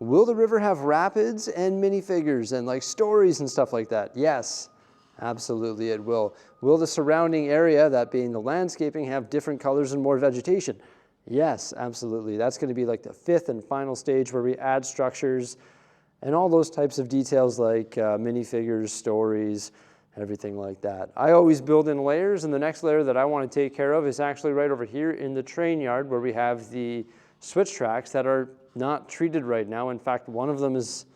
Will the river have rapids and minifigures and like stories and stuff like that? Yes, absolutely it will. Will the surrounding area, that being the landscaping, have different colors and more vegetation? Yes, absolutely. That's going to be like the fifth and final stage where we add structures and all those types of details like minifigures, stories, everything like that. I always build in layers, and the next layer that I want to take care of is actually right over here in the train yard where we have the switch tracks that are not treated right now. In fact, one of them is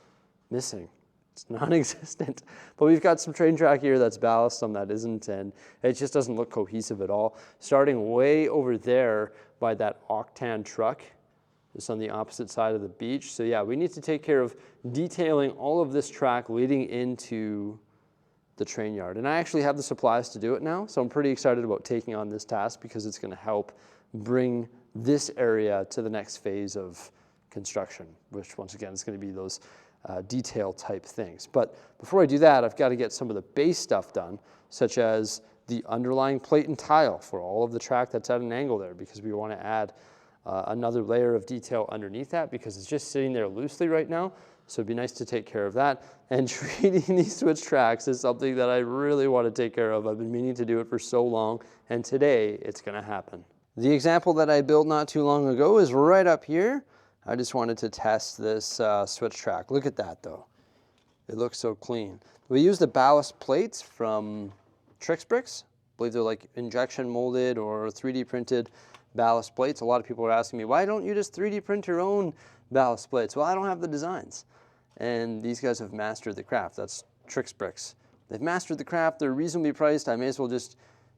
missing. It's non-existent. But we've got some train track here that's ballast, some that isn't, and it just doesn't look cohesive at all. Starting way over there by that octan truck, just on the opposite side of the beach. So yeah, we need to take care of detailing all of this track leading into the train yard. And I actually have the supplies to do it now, so I'm pretty excited about taking on this task because it's going to help bring this area to the next phase of construction, which once again is going to be those detail type things. But before I do that, I've got to get some of the base stuff done, such as the underlying plate and tile for all of the track that's at an angle there, because we want to add another layer of detail underneath that because it's just sitting there loosely right now. So it'd be nice to take care of that. And treating these switch tracks is something that I really want to take care of. I've been meaning to do it for so long, and today it's going to happen. The example that I built not too long ago is right up here. I just wanted to test this switch track. Look at that though. It looks so clean. We use the ballast plates from Bricksie. I believe they're like injection molded or 3D printed ballast plates. A lot of people are asking me, why don't you just 3D print your own ballast plates? Well, I don't have the designs. And these guys have mastered the craft. That's Bricksie. They've mastered the craft. They're reasonably priced. I may as well just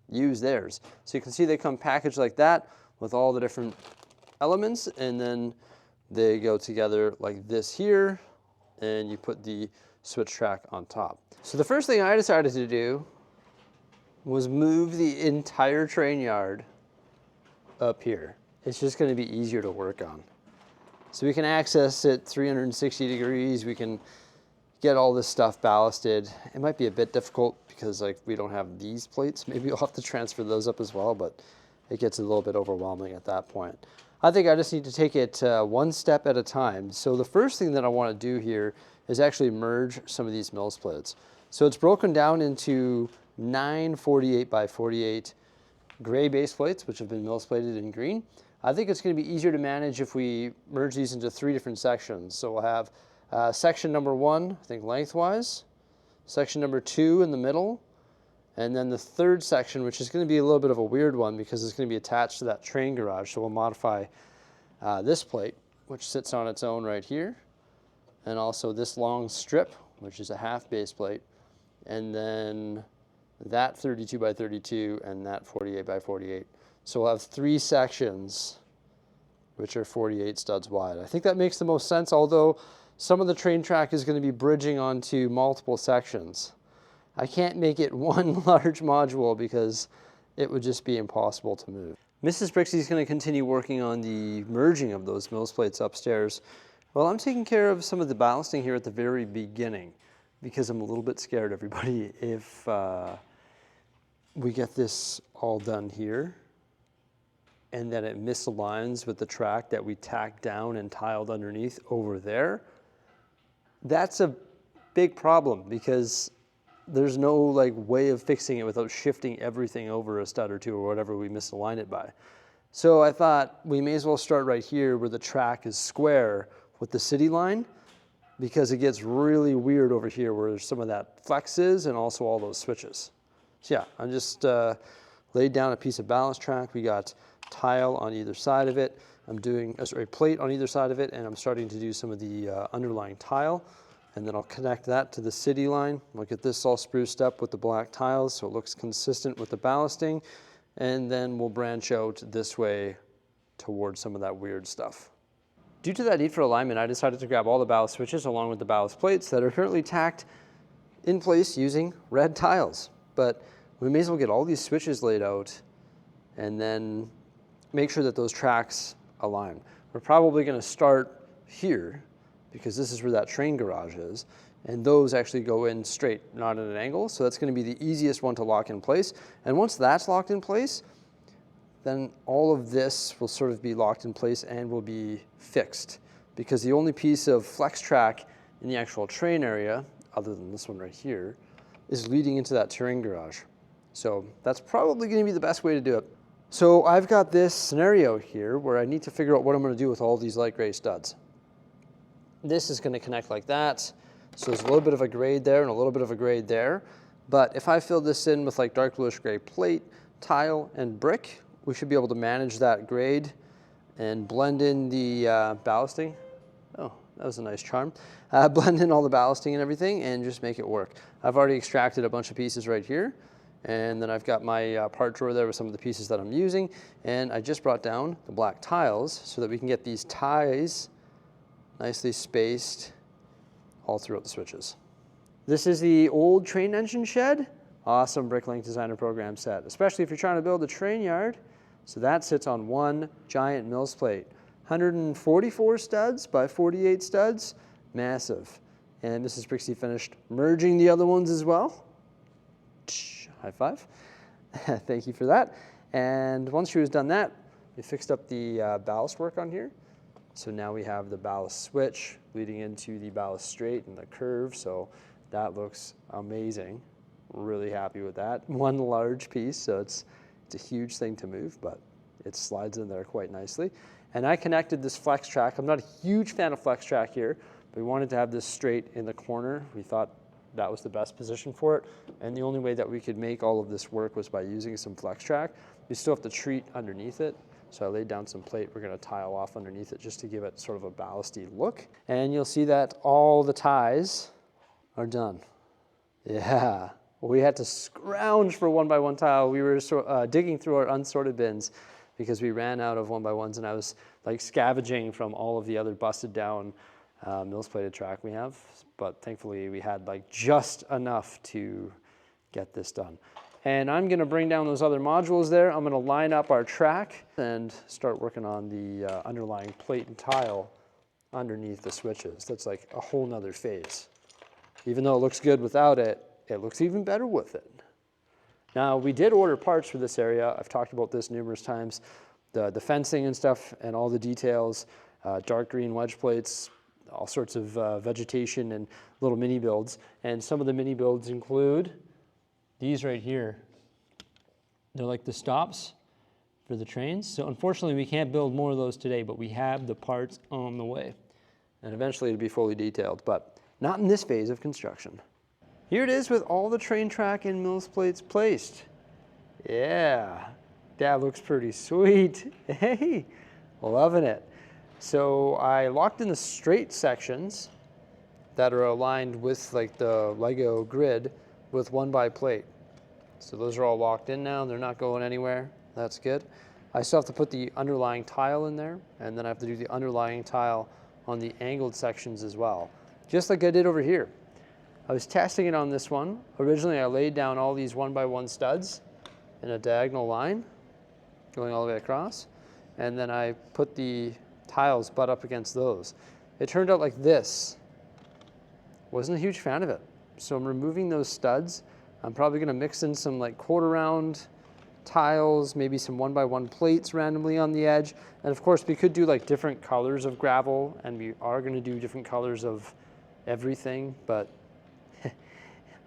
use theirs. So you can see they come packaged like that with all the different elements, and then they go together like this here, and you put the switch track on top. So the first thing I decided to do was move the entire train yard up here. It's just going to be easier to work on. So we can access it 360 degrees. We can get all this stuff ballasted. It might be a bit difficult because like we don't have these plates. Maybe you'll have to transfer those up as well, but it gets a little bit overwhelming at that point. I think I just need to take it one step at a time. So the first thing that I want to do here is actually merge some of these mill splits. So it's broken down into 9 48 by 48 gray base plates, which have been mill plated in green. I think it's going to be easier to manage if we merge these into 3 different sections. So we'll have section number 1, I think lengthwise, section number 2 in the middle, and then the third section, which is going to be a little bit of a weird one because it's going to be attached to that train garage. So we'll modify this plate, which sits on its own right here, and also this long strip, which is a half base plate, and then that 32 by 32 and that 48 by 48. So we'll have 3 sections which are 48 studs wide. I think that makes the most sense, although some of the train track is going to be bridging onto multiple sections. I can't make it one large module because it would just be impossible to move. Mrs. Bricksie is going to continue working on the merging of those mill plates upstairs. Well, I'm taking care of some of the ballasting here at the very beginning because I'm a little bit scared, everybody, if we get this all done here and then it misaligns with the track that we tacked down and tiled underneath over there. That's a big problem because there's no like way of fixing it without shifting everything over a stud or two or whatever we misalign it by. So I thought we may as well start right here where the track is square with the city line, because it gets really weird over here where some of that flex is and also all those switches. So yeah, I just laid down a piece of ballast track. We got tile on either side of it. I'm doing a plate on either side of it, and I'm starting to do some of the underlying tile. And then I'll connect that to the city line. We'll get this all spruced up with the black tiles so it looks consistent with the ballasting. And then we'll branch out this way towards some of that weird stuff. Due to that need for alignment, I decided to grab all the ballast switches along with the ballast plates that are currently tacked in place using red tiles. But we may as well get all these switches laid out and then make sure that those tracks align. We're probably going to start here because this is where that train garage is, and those actually go in straight, not at an angle, so that's going to be the easiest one to lock in place. And once that's locked in place, then all of this will sort of be locked in place and will be fixed. because the only piece of flex track in the actual train area, other than this one right here, is leading into that terrain garage. So that's probably going to be the best way to do it. So I've got this scenario here where I need to figure out what I'm going to do with all these light gray studs. This is going to connect like that. So there's a little bit of a grade there and a little bit of a grade there. But if I fill this in with like dark bluish gray plate, tile, and brick, we should be able to manage that grade and blend in the ballasting. Oh, that was a nice charm. Blend in all the ballasting and everything and just make it work. I've already extracted a bunch of pieces right here. And then I've got my part drawer there with some of the pieces that I'm using. And I just brought down the black tiles so that we can get these ties nicely spaced all throughout the switches. This is the old train engine shed. Awesome Bricklink Designer Program set, especially if you're trying to build a train yard. So that sits on one giant mills plate. 144 studs by 48 studs, massive. And Mrs. Bricksie finished merging the other ones as well. High five. Thank you for that. And once she was done that, we fixed up the ballast work on here. So now we have the ballast switch leading into the ballast straight and the curve. So that looks amazing. Really happy with that. One large piece, so it's a huge thing to move, but it slides in there quite nicely. And I connected this flex track. I'm not a huge fan of flex track here, but we wanted to have this straight in the corner. We thought that was the best position for it. And the only way that we could make all of this work was by using some flex track. We still have to treat underneath it. So I laid down some plate. We're going to tile off underneath it just to give it sort of a ballasty look. And you'll see that all the ties are done. Yeah. We had to scrounge for 1x1 tile. We were digging through our unsorted bins because we ran out of 1x1s, and I was like scavenging from all of the other busted down mills plated track we have. But thankfully we had like just enough to get this done. And I'm going to bring down those other modules there. I'm going to line up our track and start working on the underlying plate and tile underneath the switches. That's like a whole nother phase. Even though it looks good without it, it looks even better with it. Now, we did order parts for this area. I've talked about this numerous times. The fencing and stuff and all the details, dark green wedge plates, all sorts of vegetation and little mini builds. And some of the mini builds include these right here. They're like the stops for the trains. So unfortunately, we can't build more of those today, but we have the parts on the way. And eventually it'll be fully detailed, but not in this phase of construction. Here it is with all the train track and mills plates placed. Yeah, that looks pretty sweet. Hey, loving it. So I locked in the straight sections that are aligned with like the Lego grid with 1x plate. So those are all locked in now. They're not going anywhere. That's good. I still have to put the underlying tile in there, and then I have to do the underlying tile on the angled sections as well, just like I did over here. I was testing it on this one. Originally, I laid down all these 1x1 studs in a diagonal line going all the way across, and then I put the tiles butt up against those. It turned out like this. Wasn't a huge fan of it. So I'm removing those studs. I'm probably going to mix in some like quarter round tiles, maybe some 1x1 plates randomly on the edge. And of course, we could do like different colors of gravel, and we are going to do different colors of everything, but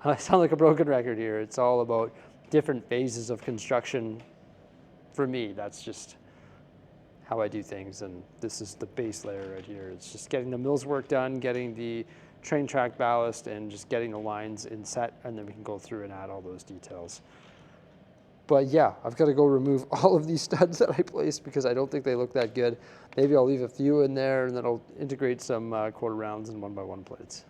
I sound like a broken record here. It's all about different phases of construction. For me, that's just how I do things, and this is the base layer right here. It's just getting the mills work done, getting the train track ballast, and just getting the lines in set, and then we can go through and add all those details. But yeah, I've got to go remove all of these studs that I placed because I don't think they look that good. Maybe I'll leave a few in there, and then I'll integrate some quarter rounds and 1x1 plates.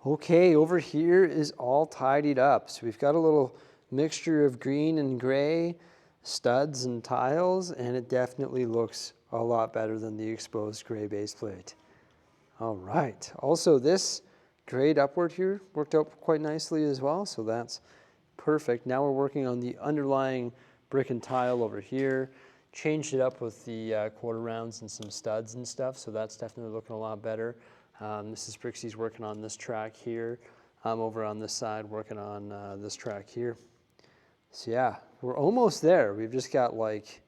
Okay, over here is all tidied up. So we've got a little mixture of green and gray studs and tiles, and it definitely looks a lot better than the exposed gray base plate. All right, also this grade upward here worked out quite nicely as well, so that's perfect. Now we're working on the underlying brick and tile over here. Changed it up with the quarter rounds and some studs and stuff, so that's definitely looking a lot better. Mrs. Brixie's working on this track here. I'm over on this side working on this track here. So yeah, we're almost there. We've just got like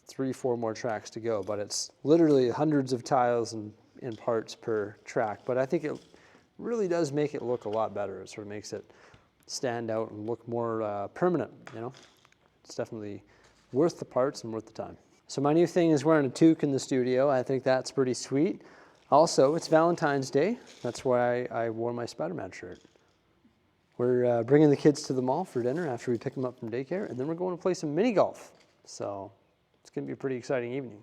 3, 4 more tracks to go, but it's literally hundreds of tiles and parts per track. But I think it really does make it look a lot better. It sort of makes it stand out and look more permanent, you know? It's definitely worth the parts and worth the time. So my new thing is wearing a toque in the studio. I think that's pretty sweet. Also, it's Valentine's Day. That's why I wore my Spider-Man shirt. We're bringing the kids to the mall for dinner after we pick them up from daycare, and then we're going to play some mini golf. So it's going to be a pretty exciting evening.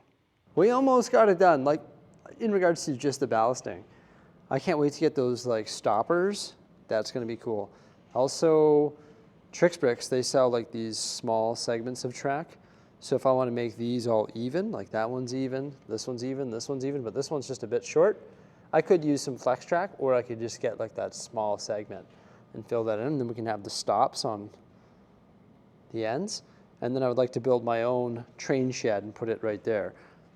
We almost got it done, like in regards to just the ballasting. I can't wait to get those like stoppers. That's going to be cool. Also, Bricks, they sell like these small segments of track. So if I want to make these all even, like that one's even, this one's even, this one's even, but this one's just a bit short, I could use some flex track, or I could just get like that small segment and fill that in, and then we can have the stops on the ends. And then I would like to build my own train shed and put it right there.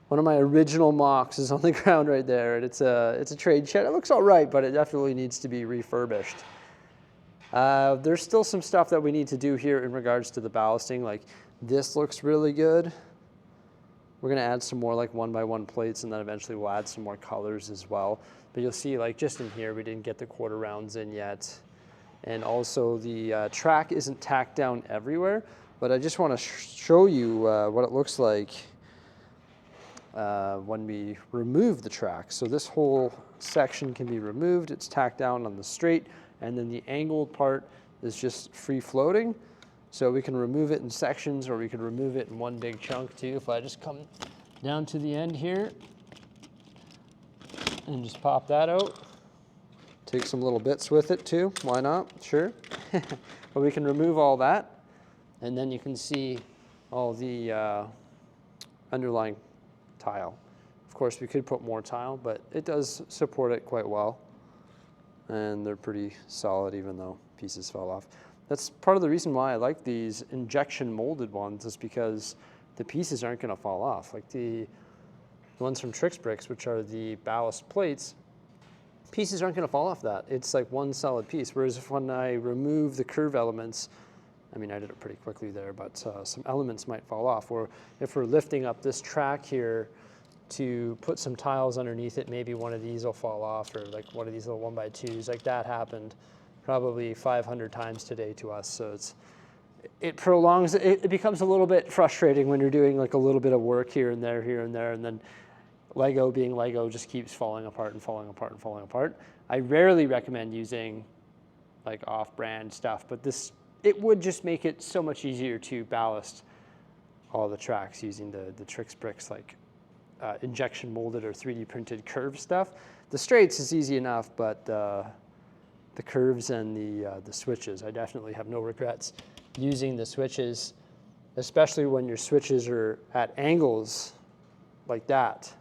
One of my original mocks is on the ground right there, and it's a train shed. It looks all right, but it definitely needs to be refurbished. There's still some stuff that we need to do here in regards to the ballasting. Like this looks really good. We're gonna add some more like 1x1 plates, and then eventually we'll add some more colors as well. But you'll see like just in here, we didn't get the quarter rounds in yet. And also the track isn't tacked down everywhere, but I just wanna show you what it looks like when we remove the track. So this whole section can be removed. It's tacked down on the straight, and then the angled part is just free floating. So we can remove it in sections, or we could remove it in one big chunk too. If I just come down to the end here and just pop that out. Take some little bits with it too, why not? Sure. But we can remove all that, and then you can see all the underlying tile. Of course, we could put more tile, but it does support it quite well. And they're pretty solid even though pieces fell off. That's part of the reason why I like these injection molded ones, is because the pieces aren't gonna fall off. Like the ones from Bricks, which are the ballast plates, pieces aren't gonna fall off that. It's like one solid piece. Whereas if when I remove the curve elements, I mean, I did it pretty quickly there, but some elements might fall off. Or if we're lifting up this track here to put some tiles underneath it, maybe one of these will fall off, or like one of these little 1x2s, like that happened probably 500 times today to us. So it prolongs, it becomes a little bit frustrating when you're doing like a little bit of work here and there, and then Lego being Lego just keeps falling apart and falling apart and falling apart. I rarely recommend using like off-brand stuff, but it would just make it so much easier to ballast all the tracks using the Bricks like injection molded or 3D printed curve stuff. The straights is easy enough, but the curves and the switches, I definitely have no regrets using the switches, especially when your switches are at angles like that.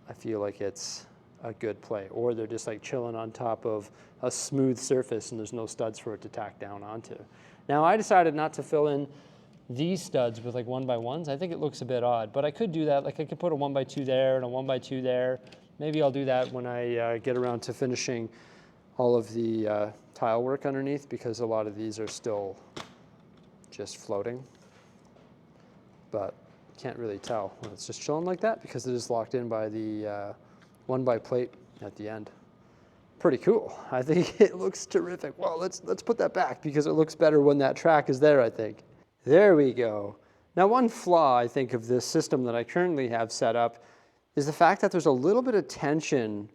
I feel like it's a good play, or they're just like chilling on top of a smooth surface and there's no studs for it to tack down onto. Now I decided not to fill in these studs with like 1x1s. I think it looks a bit odd, but I could do that. Like I could put a 1x2 there and a 1x2 there. Maybe I'll do that when I get around to finishing all of the tile work underneath, because a lot of these are still just floating. But can't really tell when it's just chilling like that, because it is locked in by the 1x plate at the end. Pretty cool. I think it looks terrific. Well, let's put that back, because it looks better when that track is there, I think. There we go. Now, one flaw, I think, of this system that I currently have set up is the fact that there's a little bit of tension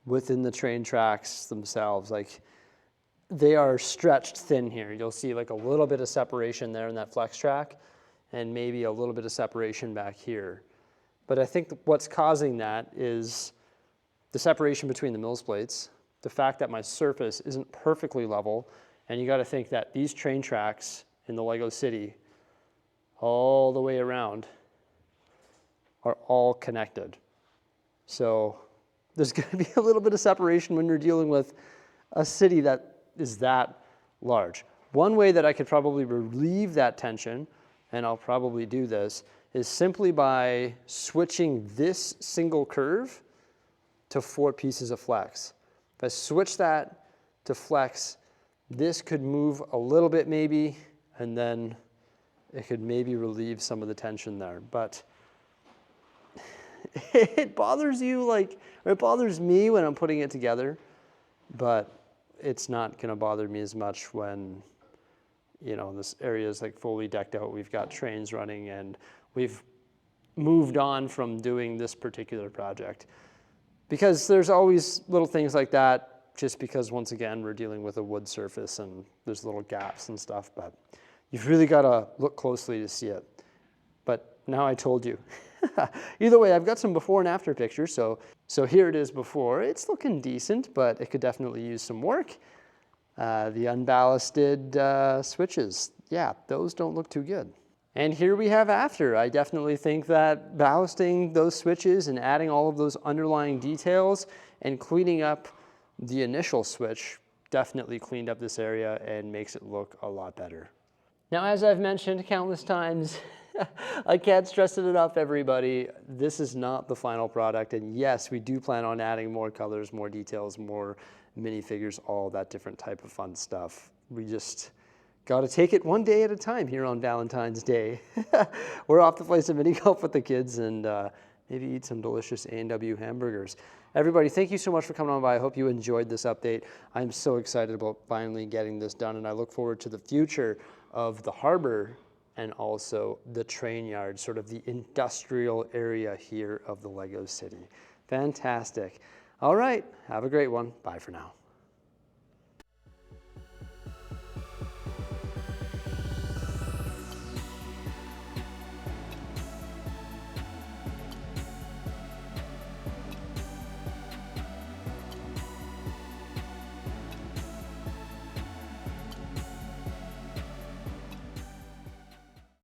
within the train tracks themselves. Like, they are stretched thin here. You'll see like a little bit of separation there in that flex track, and maybe a little bit of separation back here. But I think what's causing that is the separation between the mills plates, the fact that my surface isn't perfectly level, and you got to think that these train tracks in the Lego City all the way around are all connected. So there's going to be a little bit of separation when you're dealing with a city that is that large. One way that I could probably relieve that tension, and I'll probably do this, is simply by switching this single curve to 4 pieces of flex. If I switch that to flex, this could move a little bit maybe, and then it could maybe relieve some of the tension there. But it bothers you, like, or it bothers me when I'm putting it together, but it's not gonna bother me as much when, you know, this area is like fully decked out. We've got trains running and we've moved on from doing this particular project. Because there's always little things like that, just because once again, we're dealing with a wood surface and there's little gaps and stuff, but you've really gotta look closely to see it. But now I told you. Either way, I've got some before and after pictures. So here it is before. It's looking decent, but it could definitely use some work. The unballasted switches, yeah, those don't look too good. And here we have after. I definitely think that ballasting those switches and adding all of those underlying details and cleaning up the initial switch definitely cleaned up this area and makes it look a lot better. Now, as I've mentioned countless times, I can't stress it enough, everybody. This is not the final product. And yes, we do plan on adding more colors, more details, more minifigures, all that different type of fun stuff. We just got to take it one day at a time here on Valentine's Day. We're off to play some mini golf with the kids and maybe eat some delicious A&W hamburgers. Everybody, thank you so much for coming on by. I hope you enjoyed this update. I'm so excited about finally getting this done, and I look forward to the future of the harbor and also the train yard, sort of the industrial area here of the Lego City. Fantastic. All right, have a great one. Bye for now.